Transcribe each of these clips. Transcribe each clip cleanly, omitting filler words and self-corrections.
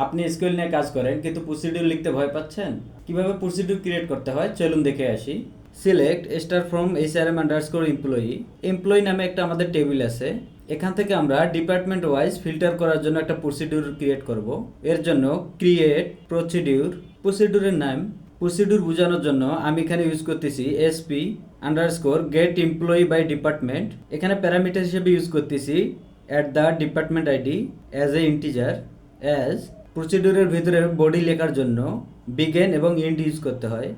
আপনি এসকিউএল নিয়ে কাজ করেন কিন্তু প্রসিডিউর লিখতে ভয় পাচ্ছেন? কিভাবে প্রসিডিউর ক্রিয়েট করতে হয় চলুন দেখে আসি। Select star from HRM underscore employee. Employee নামে একটা আমাদের টেবিল আছে। এখান থেকে আমরা ডিপার্টমেন্ট ওয়াইজ ফিল্টার করার জন্য একটা প্রসিডিউর ক্রিয়েট করব। এর জন্য ক্রিয়েট প্রসিডিউরের নাম প্রসিডিউর বোঝানোর জন্য আমি এখানে ইউজ করতেছি SP underscore get employee by department. এখানে প্যারামিটার হিসেবে ইউজ করতেছি at the department ID as a integer. As প্রসিডিউরের ভিতরে বডি লেখার জন্য বিগেন এবং এন্ড ইউজ করতে হয়।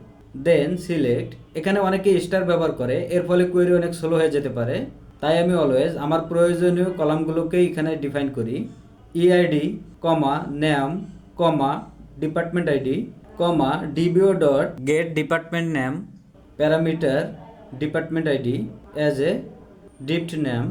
Then select. এখানে অনেকে স্টার ব্যবহার করে, এর ফলে কোয়েরি অনেক স্লো হয়ে যেতে পারে, তাই আমি অলওয়েজ আমার প্রয়োজনীয় কলামগুলোকে এখানে ডিফাইন করি। EID comma name comma department ID comma DBO dot get department name parameter department ID as a dept name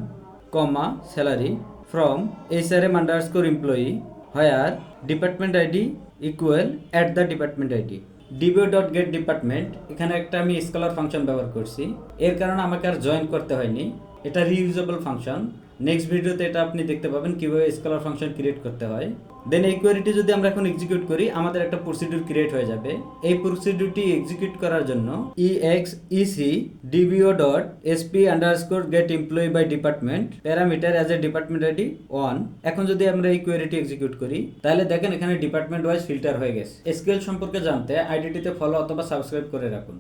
comma salary from HRM underscore employee where department ID equal at the department ID. DBO dot get department এখানে একটা আমি scholar function ব্যবহার করছি, এর কারণে আমাকে আর join করতে হয়নি, এটা রিইউজেবল ফাংশন। নেক্সট ভিডিওতে এটা আপনি দেখতে পাবেন কিভাবে স্কলার ফাংশন ক্রিয়েট করতে হয়। দেন এই কোয়েরিটি যদি আমরা এখন এক্সিকিউট করি আমাদের একটা প্রসিডিউর ক্রিয়েট হয়ে যাবে। এই প্রসিডিউরটি এক্সিকিউট করার জন্য exec dbo dot sp underscore get employee by department parameter as a department ID 1। এখন যদি আমরা এই কোয়েরিটি এক্সিকিউট করি তাহলে দেখেন এখানে ডিপার্টমেন্ট ওয়াইজ ফিল্টার হয়ে গেছে। এসকিউএল সম্পর্কে জানতে আইডিটিতে ফলো অথবা সাবস্ক্রাইব করে রাখুন।